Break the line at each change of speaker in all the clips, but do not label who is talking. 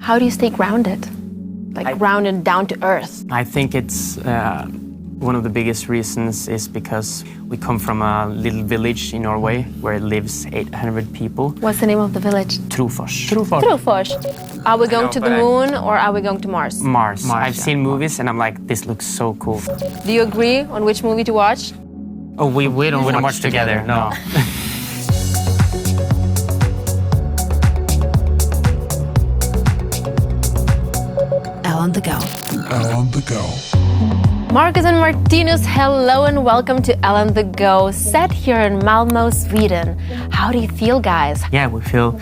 How do you stay grounded? Grounded down to earth?
I think it's one of the biggest reasons is because we come from a little village in Norway where it lives 800 people.
What's the name of the village?
Trofors.
Trofors. Are we going to the moon or are we going to Mars?
Mars. I've seen movies and I'm like, this looks so cool.
Do you agree on which movie to watch?
Oh, we don't watch together. No.
Elle On The Go.
Elle On The Go.
Marcus and Martinus, hello and welcome to Elle On The Go, set here in Malmö, Sweden. How do you feel, guys?
Yeah, we feel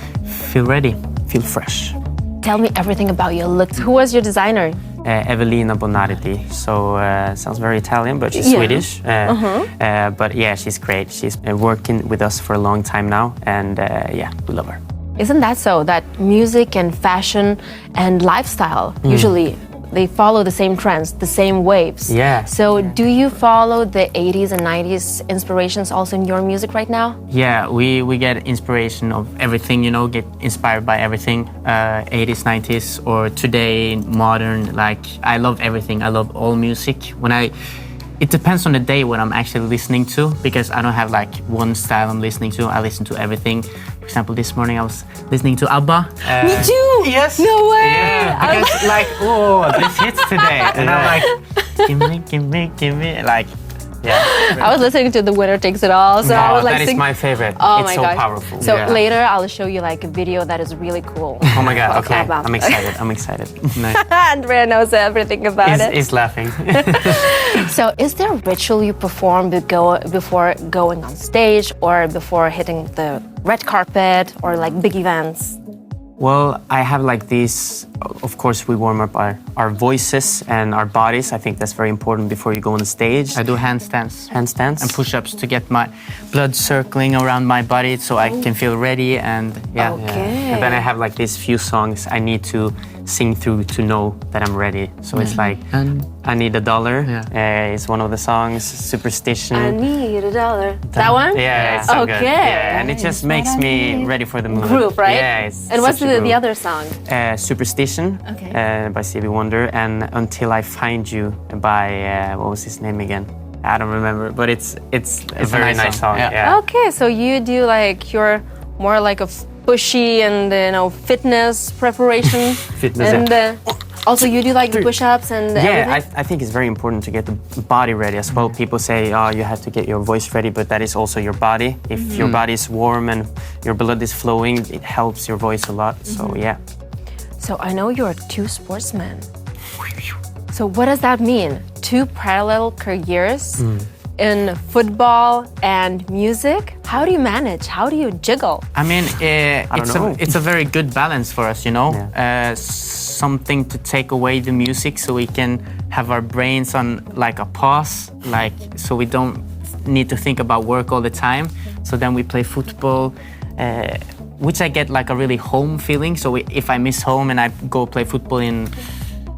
ready, feel fresh.
Tell me everything about your looks. Who was your designer?
Evelina Bonardi. So sounds very Italian, but she's Swedish. But yeah, she's great. She's working with us for a long time now, and yeah, we love her.
Isn't that so? That music and fashion and lifestyle, usually they follow the same trends, the same waves.
Yeah.
So do you follow the 80s and 90s inspirations also in your music right now?
Yeah, we get inspiration of everything, you know, get inspired by everything. 80s, 90s, or today, modern, like, I love everything. I love all music. It depends on the day what I'm actually listening to, because I don't have like one style I'm listening to. I listen to everything. For example, this morning I was listening to ABBA.
Me too!
Yes!
No way!
Yeah, because like, oh, this hits today. And I'm like, give me, like, yeah.
I was listening to The Winner Takes It All, so I was like,
that is my favorite.
Oh
it's
my
so
gosh.
powerful.
So
yeah.
Later I'll show you like a video that is really cool.
Oh my god, okay.
ABBA.
I'm excited. Nice.
Andrea knows everything about it.
He's laughing.
So is there a ritual you perform before going on stage or before hitting the red carpet or like big events?
Well, I have like these, of course we warm up our voices and our bodies. I think that's very important before you go on the stage. I do handstands. And push-ups to get my blood circling around my body so I can feel ready and yeah.
Okay.
And then I have like these few songs I need to sing through to know that I'm ready. So it's like, I Need $1. Yeah. It's one of the songs, Superstition.
I need $1. That one?
Yeah, it's so
okay.
good. Yeah, and it just makes me ready for the mood.
Groove, right?
Yeah, it's
and what's
such a
the other song?
Superstition by Stevie Wonder, and Until I Find You by, what was his name again? I don't remember, but it's a very nice song. Yeah.
Okay, so you do like, you're more like a pushy and fitness preparation. And also you do like the push-ups and everything?
I think it's very important to get the body ready as well. People say, oh, you have to get your voice ready, but that is also your body. If your body is warm and your blood is flowing, it helps your voice a lot. So yeah.
So I know you're two sportsmen. So what does that mean? Two parallel careers in football and music? How do you manage? How do you juggle?
I mean, it's a very good balance for us, you know? Yeah. Something to take away the music so we can have our brains on like a pause, like so we don't need to think about work all the time. So then we play football, which I get like a really home feeling. So if I miss home and I go play football in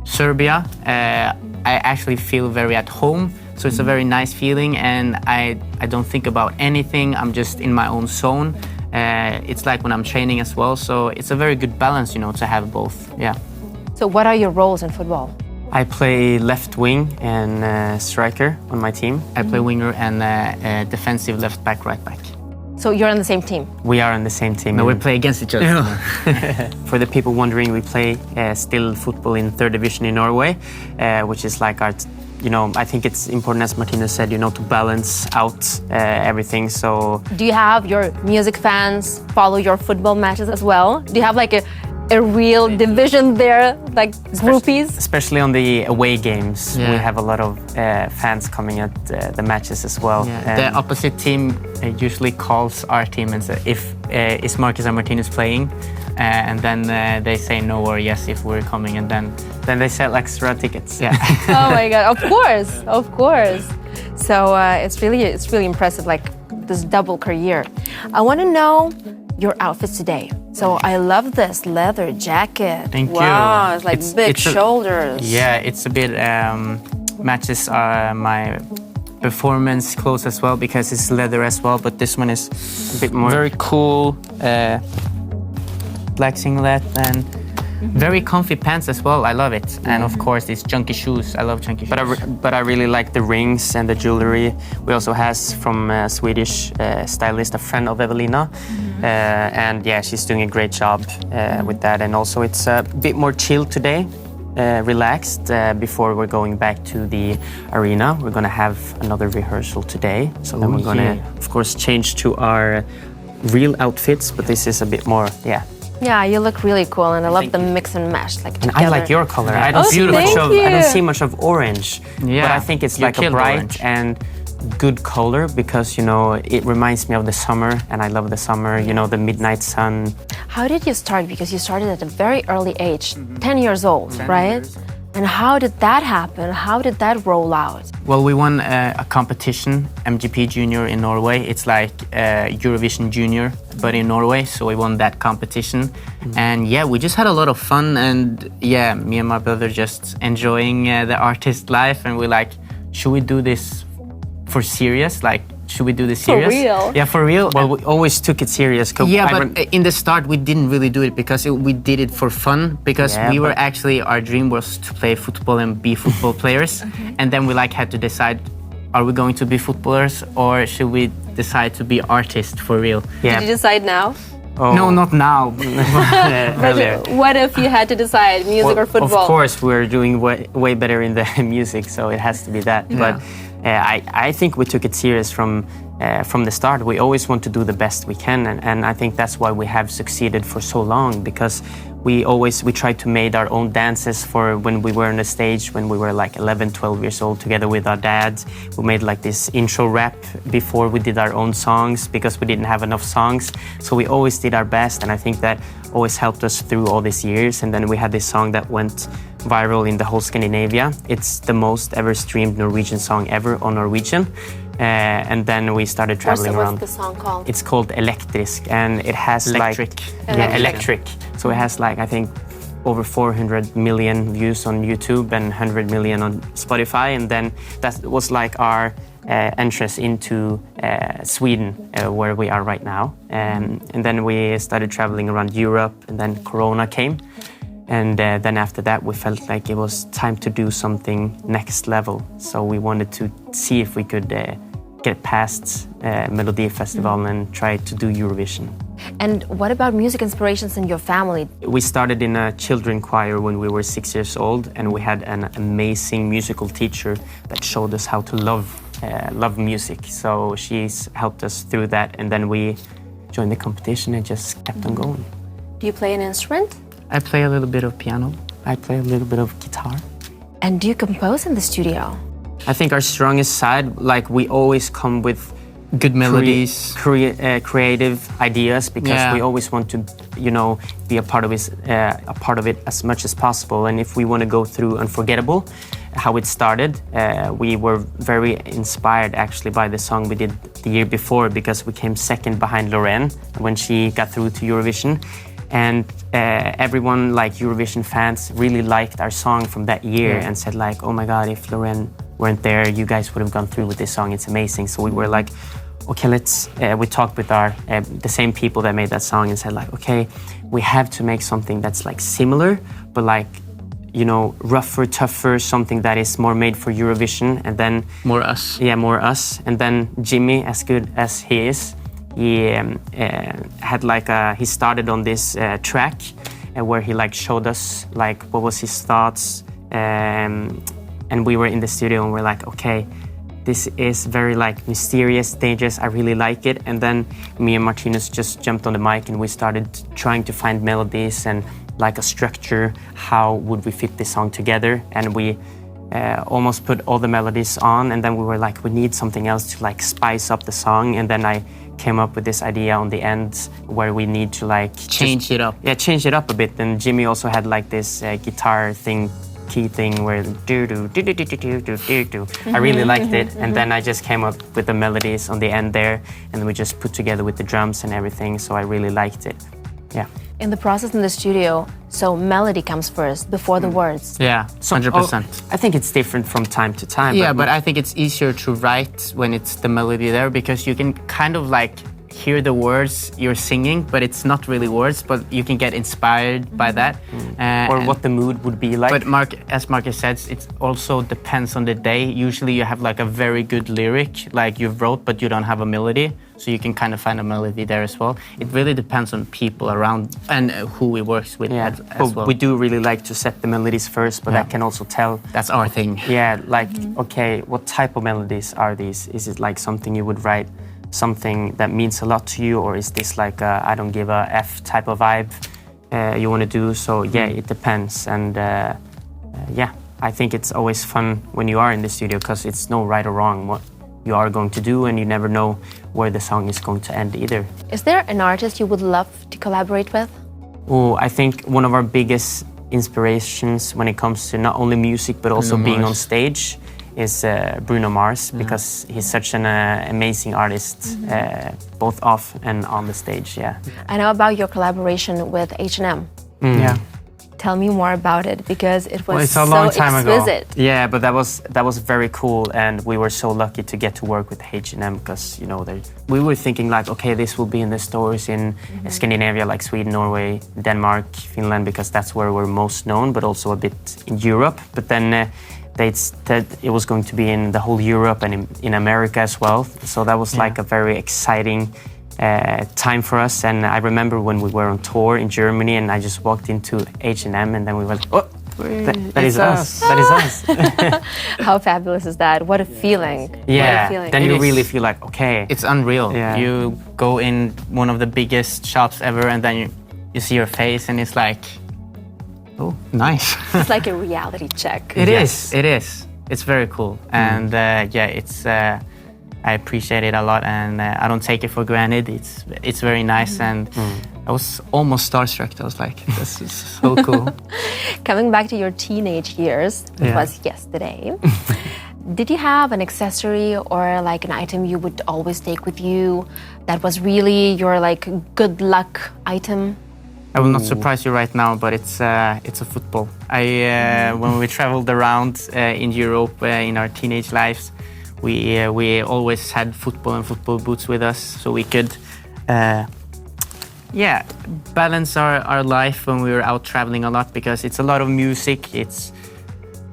Serbia, I actually feel very at home. So it's a very nice feeling, and I don't think about anything. I'm just in my own zone. It's like when I'm training as well. So it's a very good balance, you know, to have both. Yeah.
So what are your roles in football?
I play left wing and striker on my team. I play winger and defensive left back, right back.
So you're on the same team?
We are on the same team.
No, we play against each other.
For the people wondering, we play still football in 3rd division in Norway, which is like our, I think it's important, as Martinus said, to balance out everything. So,
do you have your music fans follow your football matches as well? Do you have like a real division there, like groupies?
Especially on the away games, we have a lot of fans coming at the matches as well.
Yeah. The opposite team usually calls our team and says, is Marcus and Martinus playing? And then they say no or yes if we're coming, and then
they sell extra tickets.
Yeah.
Oh my God! Of course. So it's really impressive, like this double career. I want to know your outfits today. So I love this leather jacket.
Thank you.
Wow, it's like big shoulders.
Yeah, it's a bit matches my performance clothes as well, because it's leather as well. But this one is a bit more very cool. Black singlet and Very comfy pants as well. I love it. And of course, these chunky shoes. I love chunky shoes.
But I really like the rings and the jewelry. We also has from a Swedish stylist, a friend of Evelina. And yeah, she's doing a great job with that. And also it's a bit more chill today. Relaxed before we're going back to the arena. We're gonna have another rehearsal today. So then we're gonna, of course, change to our real outfits, but this is a bit more,
Yeah, you look really cool, and I love the mix and match. Like
and
together.
I like your color.
Yeah.
I don't see much of.
you.
I don't see much of orange.
Yeah,
but I think it's
you
like a
killed
bright
orange.
and good color because it reminds me of the summer, and I love the summer. The midnight sun.
How did you start? Because you started at a very early age, 10 years old, right? And how did that happen? How did that roll out?
Well, we won a competition, MGP Junior in Norway. It's like Eurovision Junior, but in Norway. So we won that competition. And yeah, we just had a lot of fun. And yeah, me and my brother just enjoying the artist life. And we're like, should we do this for serious? Like, should we do this serious?
For real?
Yeah, for real.
Well, we always took it serious.
Yeah, but in the start we didn't really do it because we did it for fun. Because our dream was to play football and be football players. And then we had to decide, are we going to be footballers or should we decide to be artists for real?
Yeah. Did you decide now?
Oh.
No, not now.
But what if you had to decide music or football?
Of course, we're doing way better in the music, so it has to be that.
Yeah.
But I think we took it serious from the start. We always want to do the best we can, and I think that's why we have succeeded for so long, because we tried to make our own dances for when we were on the stage when we were like 11, 12 years old together with our dads. We made like this intro rap before we did our own songs because we didn't have enough songs. So we always did our best, and I think that always helped us through all these years. And then we had this song that went viral in the whole Scandinavia. It's the most ever streamed Norwegian song ever on Norwegian. And then we started traveling around.
What's the song called?
It's called Elektrisk, and it has
Electric.
electric. So it has I think over 400 million views on YouTube and 100 million on Spotify. And then that was our entrance into Sweden, where we are right now. And then we started traveling around Europe, and then Corona came. And then after that, we felt like it was time to do something next level. So we wanted to see if we could get past Melody Festival and try to do Eurovision.
And what about music inspirations in your family?
We started in a children choir when we were 6 years old, and we had an amazing musical teacher that showed us how to love music. So she's helped us through that, and then we joined the competition and just kept on going.
Do you play an instrument?
I play a little bit of piano.
I play a little bit of guitar.
And do you compose in the studio?
I think our strongest side, we always come with
good melodies,
creative ideas, because we always want to, be a part of it as much as possible. And if we want to go through Unforgettable, how it started, we were very inspired actually by the song we did the year before, because we came second behind Lorraine when she got through to Eurovision. And everyone, Eurovision fans, really liked our song from that year and said oh my God, if Lorraine weren't there, you guys would have gone through with this song. It's amazing. So we were okay, we talked with the same people that made that song and said okay, we have to make something that's similar, but rougher, tougher, something that is more made for Eurovision. And then
more us.
Yeah, more us. And then Jimmy, as good as he is, he had he started on this track where he showed us what was his thoughts, and we were in the studio and we're okay, this is very mysterious, dangerous. I really like it. And then me and Martinus just jumped on the mic and we started trying to find melodies and a structure. How would we fit this song together? And we almost put all the melodies on, and then we were we need something else to spice up the song. And then I came up with this idea on the end where we need to
change it up.
Yeah, change it up a bit. And Jimmy also had this guitar thing, key thing where do do do do do do do do do. I really liked it, and then I just came up with the melodies on the end there, and then we just put together with the drums and everything. So I really liked it. Yeah.
In the process in the studio, so melody comes first before the words.
Yeah, 100%.
I think it's different from time to time.
Yeah, but I think it's easier to write when it's the melody there, because you can kind of hear the words you're singing, but it's not really words, but you can get inspired by that.
Or what the mood would be like.
But as Marcus said, it also depends on the day. Usually you have like a very good lyric, like you've wrote, but you don't have a melody. So you can kind of find a melody there as well. It really depends on people around and who we work with as well.
We do really like to set the melodies first, but that can also tell.
That's our thing.
Yeah, like, okay, what type of melodies are these? Is it like something you would write, something that means a lot to you, or is this like a I don't give a F type of vibe you want to do? So yeah, it depends. And yeah, I think it's always fun when you are in the studio because it's no right or wrong what you are going to do, and you never know where the song is going to end either.
Is there an artist you would love to collaborate with?
Oh, I think one of our biggest inspirations when it comes to not only music but also being on stage is Bruno Mars, because he's such an amazing artist, both off and on the stage. Yeah.
I know about your collaboration with H&M.
Yeah.
Tell me more about it, because it was
it's a long time
exquisite.
ago.
Yeah, but that was very cool, and we were so lucky to get to work with H&M because we were thinking like, okay, this will be in the stores in Scandinavia, like Sweden, Norway, Denmark, Finland, because that's where we're most known, but also a bit in Europe. But then they said it was going to be in the whole Europe and in America as well. So that was like a very exciting time for us. And I remember when we were on tour in Germany, and I just walked into H&M, and then we were like, oh, that is us. That is us.
How fabulous is that? What a feeling.
Yeah,
what a feeling.
then you really feel like, okay.
It's unreal.
Yeah.
You go in one of the biggest shops ever, and then you see your face, and it's like, oh, nice.
It's like a reality check.
It is. It's very cool. And it's I appreciate it a lot, and I don't take it for granted. It's very nice, and I was almost starstruck. I was like, this is so cool.
Coming back to your teenage years, it was yesterday. Did you have an accessory or like an item you would always take with you that was really your like good luck item?
I will not surprise you right now, but it's a football. When we traveled around in Europe in our teenage lives, we always had football and football boots with us, so we could balance our life when we were out traveling a lot, because it's a lot of music. It's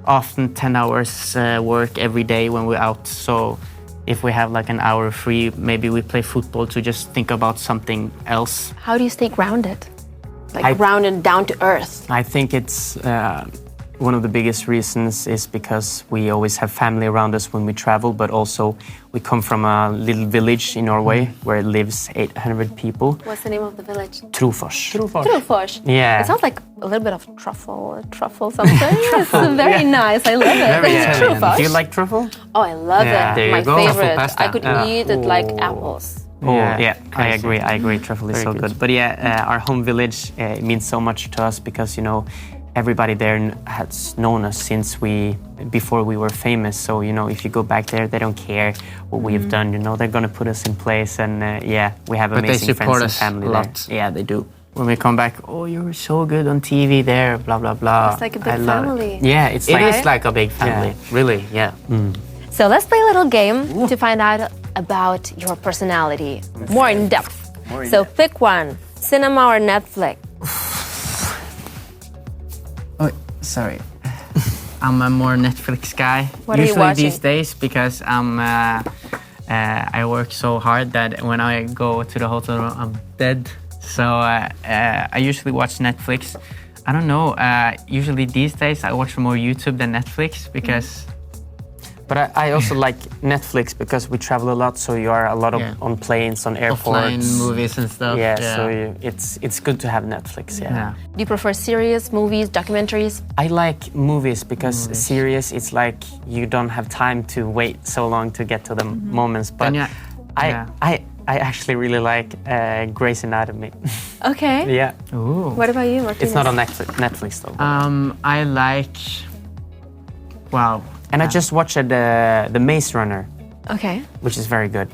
often 10 hours work every day when we're out. So if we have like an hour free, maybe we play football to just think about something else.
How do you stay grounded? Like grounded, down to earth?
I think it's one of the biggest reasons is because we always have family around us when we travel, but also we come from a little village in Norway where it lives 800 people.
What's the name of the village?
Trofors.
Trofors.
Yeah.
It sounds like a little bit of truffle something. It's very nice. I love it.
Very Italian.
Trofors.
Do you like truffle?
Oh, I love it.
There
My
you go.
favorite.
Truffle pasta.
I could eat it like apples.
Oh, yeah, I
crazy.
agree. Truffle is so good. But yeah, our home village means so much to us because, everybody there has known us since before we were famous. So, if you go back there, they don't care what we have done. They're going to put us in place. And we have amazing friends and family there. Yeah, they do.
When we come back, oh, you were so good on TV there, blah, blah, blah.
It's like a big family.
Yeah,
it is like a big family. Really, yeah.
So let's play a little game to find out about your personality more in depth. So pick one, cinema or Netflix?
Oh, sorry. I'm a more Netflix guy.
What are you
usually
watching?
these days, because I work so hard that when I go to the hotel room, I'm dead. So I usually watch Netflix. I don't know. Usually these days I watch more YouTube than Netflix because.
But I also like Netflix because we travel a lot, so you are a lot on planes, on airports.
Offline movies and stuff.
Yeah, so it's good to have Netflix, yeah.
Do you prefer series, movies, documentaries?
I like movies because series, it's like you don't have time to wait so long to get to the moments. But I actually really like Grey's Anatomy.
Okay.
Yeah.
Ooh.
What about you, Martinus?
It's not on Netflix though.
I like... Wow.
And I just watched the Maze Runner.
Okay.
Which is very good.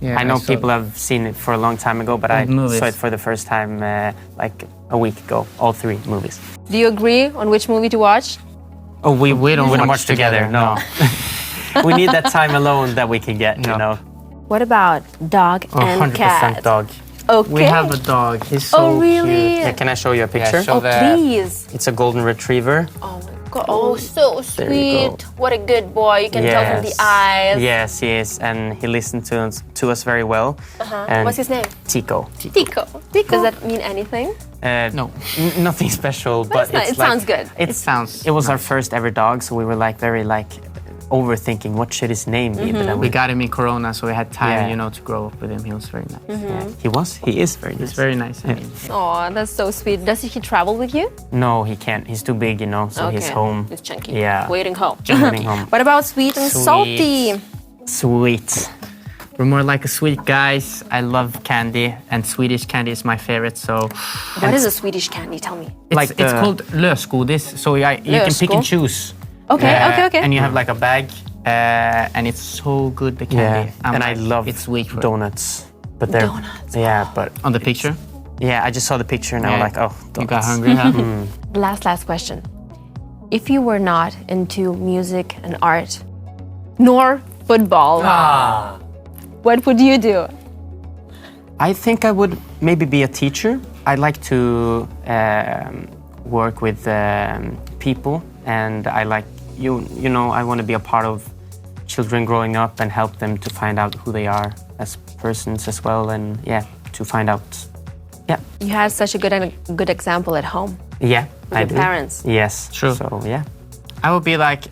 Yeah,
I know people have seen it for a long time ago, but I saw it for the first time like a week ago. All 3 movies.
Do you agree on which movie to watch?
Oh, we don't watch together. No. We need that time alone that we can get,
What about dog and
100%
cat?
dog.
Okay.
We have a dog. He's so
Oh, really?
Yeah, can I show you a picture?
show
Oh, please.
It's a golden retriever.
Oh my god. Oh, so
There you go.
sweet. What a good boy. You can tell from the eyes.
Yes, he is, and he listened to us very well. And
What's his name?
Tico.
Tico. Does that mean anything?
No.
Nothing special, but
That's nice.
it's
It sounds good.
It was our first ever dog, so we were like very overthinking what should his name be. But then
We got him in Corona, so we had time,
Yeah.
you know, to grow up with him. He was very nice.
He is very nice.
He's very nice. I mean.
Oh, that's so sweet. Does he travel with you?
No, he can't. He's too big, you know, so he's home.
He's chunky.
Yeah.
Waiting home.
Waiting home.
What about sweet and salty?
Sweet.
We're more like a sweet guys. I love candy, and Swedish candy is my favorite. So
What is a Swedish candy? Tell me.
it's called lösgodis. So you can pick and choose.
Okay, okay.
And you have like a bag, and it's so good, the candy.
And I love
it's sweet for
donuts. But they're
Donuts.
Yeah, but
On the picture,
yeah, I just saw the picture and I was like, oh,
you got
donuts.
hungry, huh?
Last question. If you were not into music and art, nor football, what would you do?
I think I would maybe be a teacher. I like to work with people, and I like you know I want to be a part of children growing up and help them to find out who they are as persons as well, and to find out. Yeah.
You had such a good example at home.
Yeah,
With your parents.
Yes.
True.
So yeah.
I would be like,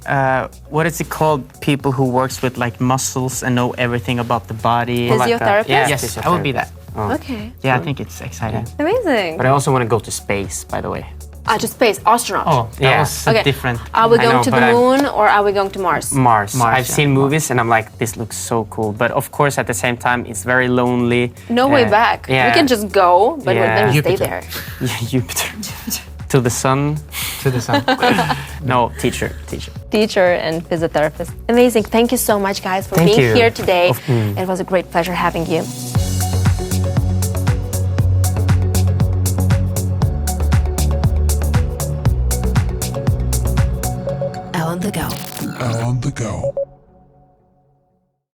what is it called? People who works with like muscles and know everything about the body.
Physiotherapist?
Yes, I would be that.
Okay.
Yeah, I think it's exciting.
Amazing.
But I also want to go to space, by the way.
To space, astronaut.
Oh, that
Yeah.
was
Okay.
different.
Are we
I
going
know,
to
but
the moon or are we going to Mars?
Mars.
Mars,
I've
yeah.
seen movies and I'm like, this looks so cool. But of course, at the same time, it's very lonely.
No way back.
Yeah.
We can just go, but we're
Yeah.
going to stay
Jupiter.
there.
Yeah, Jupiter. To the sun.
To the sun.
No, teacher.
Teacher and physiotherapist. Amazing. Thank you so much, guys, for
Thank
being
you.
here today. It was a great pleasure having you. Elle On The Go.
Elle On The Go.